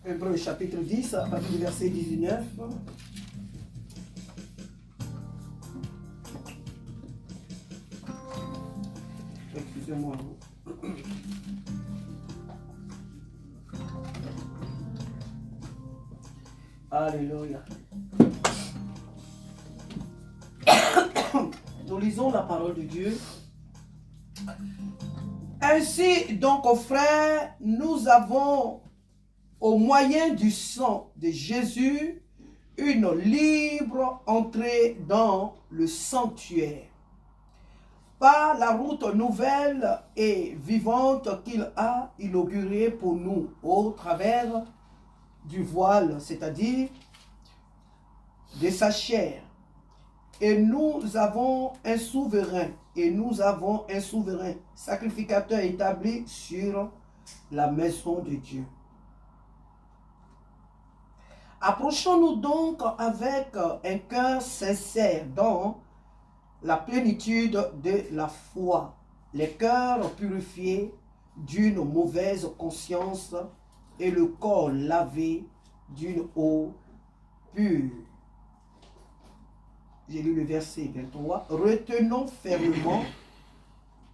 Hébreux chapitre 10, à partir du verset 19. Excusez-moi. Alléluia. Nous lisons la parole de Dieu. Ainsi, donc, aux frères, nous avons, au moyen du sang de Jésus, une libre entrée dans le sanctuaire, par la route nouvelle et vivante qu'il a inaugurée pour nous, au travers du voile, c'est-à-dire de sa chair. Et nous avons un souverain, sacrificateur établi sur la maison de Dieu. Approchons-nous donc avec un cœur sincère dans la plénitude de la foi, les cœurs purifiés d'une mauvaise conscience et le corps lavé d'une eau pure. J'ai lu le verset 23. Retenons fermement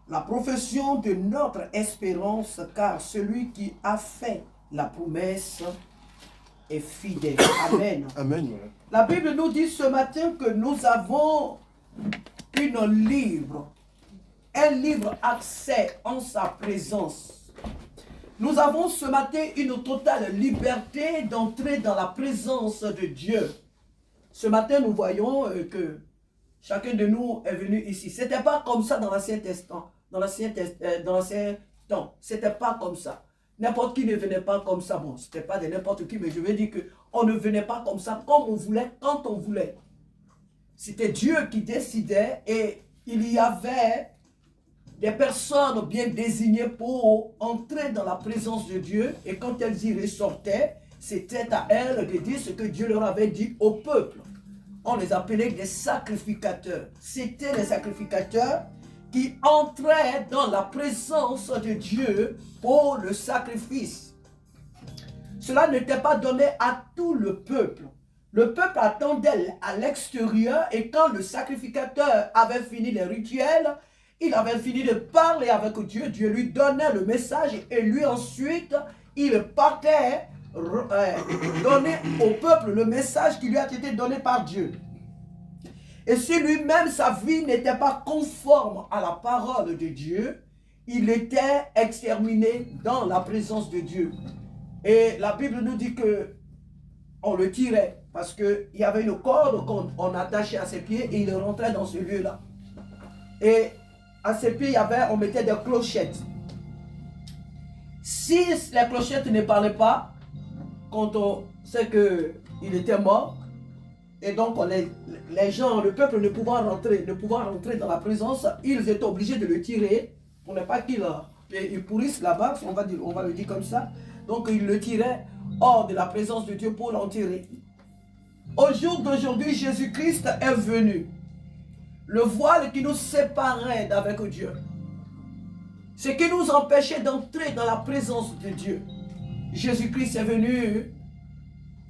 la profession de notre espérance, car celui qui a fait la promesse est fidèle. Amen. Amen. La Bible nous dit ce matin que nous avons un libre accès en sa présence. Nous avons ce matin une totale liberté d'entrer dans la présence de Dieu. Ce matin, nous voyons que chacun de nous est venu ici. Ce n'était pas comme ça dans l'Ancien Testament. Dans l'Ancien temps, ce n'était pas comme ça. N'importe qui ne venait pas comme ça. Bon, ce n'était pas de n'importe qui, mais je veux dire qu'on ne venait pas comme ça, comme on voulait, quand on voulait. C'était Dieu qui décidait et il y avait des personnes bien désignées pour entrer dans la présence de Dieu. Et quand elles y ressortaient, c'était à elles de dire ce que Dieu leur avait dit au peuple. On les appelait des sacrificateurs. C'était les sacrificateurs qui entraient dans la présence de Dieu pour le sacrifice. Cela n'était pas donné à tout le peuple. Le peuple attendait à l'extérieur et quand le sacrificateur avait fini les rituels, il avait fini de parler avec Dieu, Dieu lui donnait le message et lui ensuite, il partait donner au peuple le message qui lui a été donné par Dieu. Et si lui-même, sa vie n'était pas conforme à la parole de Dieu, il était exterminé dans la présence de Dieu. Et la Bible nous dit que on le tirait parce qu'il y avait une corde qu'on attachait à ses pieds et il rentrait dans ce lieu-là. Et à ses pieds, on mettait des clochettes. Si les clochettes ne parlaient pas, quand on sait qu'il était mort, et donc les gens, le peuple ne pouvant rentrer dans la présence, ils étaient obligés de le tirer pour ne pas qu'il pourrisse là-bas, on va le dire comme ça. Donc ils le tiraient hors de la présence de Dieu pour l'enterrer. Au jour d'aujourd'hui, Jésus-Christ est venu. Le voile qui nous séparait d'avec Dieu, ce qui nous empêchait d'entrer dans la présence de Dieu, Jésus-Christ est venu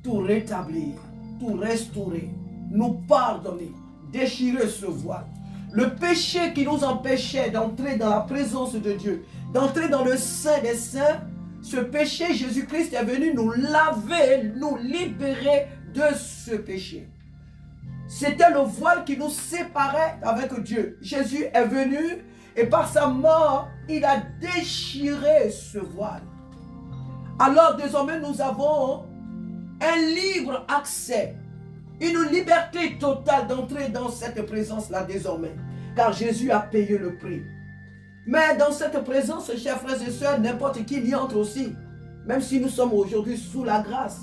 tout rétablir, tout restaurer, nous pardonner, déchirer ce voile. Le péché qui nous empêchait d'entrer dans la présence de Dieu, d'entrer dans le Saint des Saints, ce péché, Jésus-Christ est venu nous laver, nous libérer de ce péché. C'était le voile qui nous séparait avec Dieu. Jésus est venu et par sa mort, il a déchiré ce voile. Alors désormais, nous avons un libre accès, une liberté totale d'entrer dans cette présence-là désormais. Car Jésus a payé le prix. Mais dans cette présence, chers frères et sœurs, n'importe qui y entre aussi. Même si nous sommes aujourd'hui sous la grâce.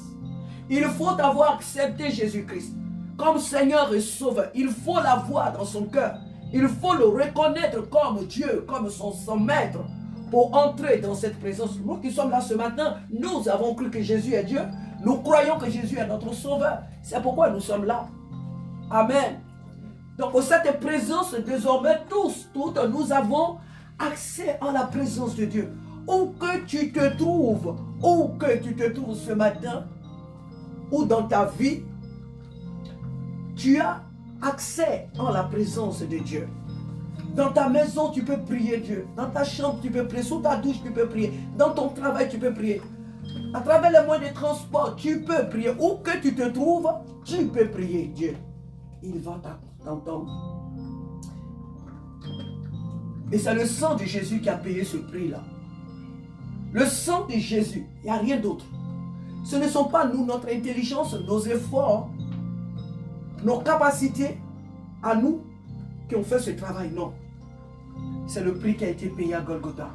Il faut avoir accepté Jésus-Christ comme Seigneur et Sauveur. Il faut l'avoir dans son cœur. Il faut le reconnaître comme Dieu, comme son maître, pour entrer dans cette présence. Nous qui sommes là ce matin, nous avons cru que Jésus est Dieu. Nous croyons que Jésus est notre Sauveur. C'est pourquoi nous sommes là. Amen. Donc, cette présence, désormais, toutes, nous avons accès à la présence de Dieu. Où que tu te trouves, où que tu te trouves ce matin, ou dans ta vie, tu as accès en la présence de Dieu. Dans ta maison, tu peux prier Dieu. Dans ta chambre, tu peux prier. Sous ta douche, tu peux prier. Dans ton travail, tu peux prier. À travers les moyens de transport, tu peux prier. Où que tu te trouves, tu peux prier Dieu. Il va t'entendre. Et c'est le sang de Jésus qui a payé ce prix-là. Le sang de Jésus, il n'y a rien d'autre. Ce ne sont pas nous, notre intelligence, nos efforts, nos capacités à nous qui ont fait ce travail, non. C'est le prix qui a été payé à Golgotha.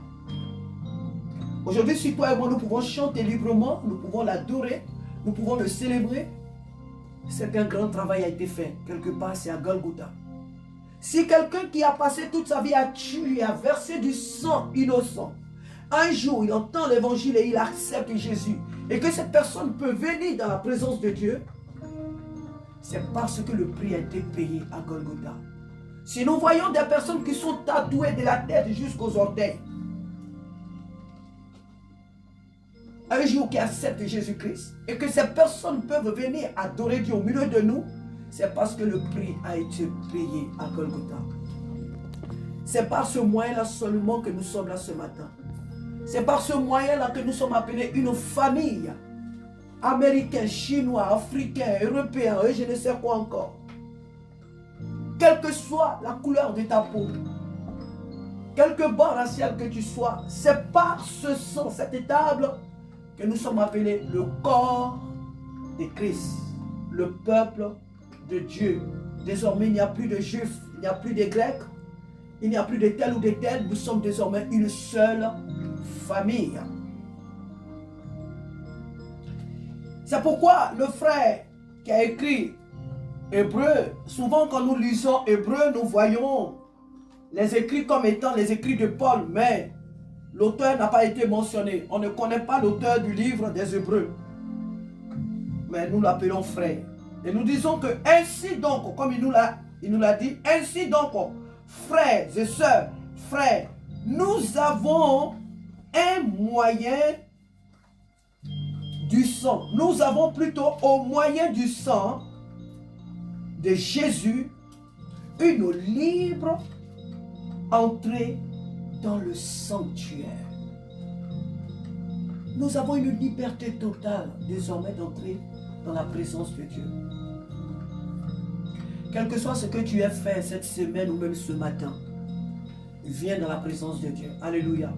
Aujourd'hui, si toi et moi, nous pouvons chanter librement, nous pouvons l'adorer, nous pouvons le célébrer, c'est qu'un grand travail a été fait. Quelque part, c'est à Golgotha. Si quelqu'un qui a passé toute sa vie à tuer, à verser du sang innocent, un jour, il entend l'évangile et il accepte Jésus, et que cette personne peut venir dans la présence de Dieu, c'est parce que le prix a été payé à Golgotha. Si nous voyons des personnes qui sont tatouées de la tête jusqu'aux orteils, un jour qui acceptent Jésus-Christ, et que ces personnes peuvent venir adorer Dieu au milieu de nous, c'est parce que le prix a été payé à Golgotha. C'est par ce moyen-là seulement que nous sommes là ce matin. C'est par ce moyen-là que nous sommes appelés une famille. Américains, Chinois, Africains, Européens et je ne sais quoi encore. Quelle que soit la couleur de ta peau, quelque bord racial que tu sois, c'est par ce sang, cette table, que nous sommes appelés le corps de Christ, le peuple de Dieu. Désormais, il n'y a plus de juifs, il n'y a plus de grecs, il n'y a plus de tel ou de tel, nous sommes désormais une seule famille. C'est pourquoi le frère qui a écrit Hébreu, souvent quand nous lisons Hébreu, nous voyons les écrits comme étant les écrits de Paul, mais l'auteur n'a pas été mentionné. On ne connaît pas l'auteur du livre des Hébreux. Mais nous l'appelons frère. Et nous disons que ainsi donc, comme il nous l'a dit, ainsi donc, frères et sœurs, frères, nous avons un moyen du sang. Nous avons plutôt au moyen du sang de Jésus une libre entrée dans le sanctuaire. Nous avons une liberté totale désormais d'entrer dans la présence de Dieu. Quel que soit ce que tu as fait cette semaine ou même ce matin, viens dans la présence de Dieu. Alléluia.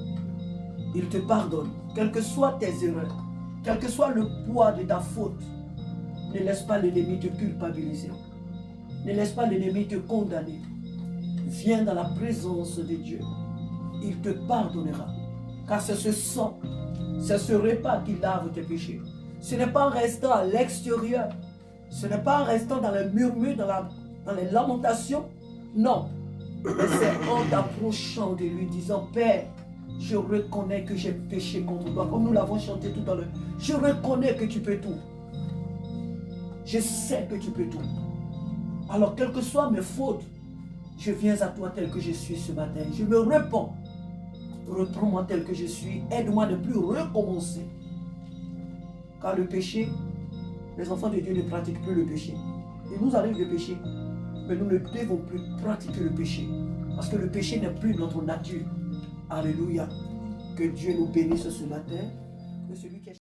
Il te pardonne. Quelles que soient tes erreurs, quel que soit le poids de ta faute, ne laisse pas l'ennemi te culpabiliser. Ne laisse pas l'ennemi te condamner. Viens dans la présence de Dieu. Il te pardonnera. Car c'est ce sang, c'est ce repas qui lave tes péchés. Ce n'est pas en restant à l'extérieur. Ce n'est pas en restant dans les murmures, dans les lamentations. Non. Mais c'est en t'approchant de lui, disant, Père, je reconnais que j'ai péché contre toi. Comme nous l'avons chanté tout à l'heure. Je reconnais que tu peux tout. Je sais que tu peux tout. Alors, quelles que soient mes fautes, je viens à toi tel que je suis ce matin. Je me répands. Reprends-moi tel que je suis. Aide-moi à ne plus recommencer. Car le péché, les enfants de Dieu ne pratiquent plus le péché. Il nous arrive de pécher, mais nous ne devons plus pratiquer le péché. Parce que le péché n'est plus notre nature. Alléluia. Que Dieu nous bénisse ce matin. Que celui qui est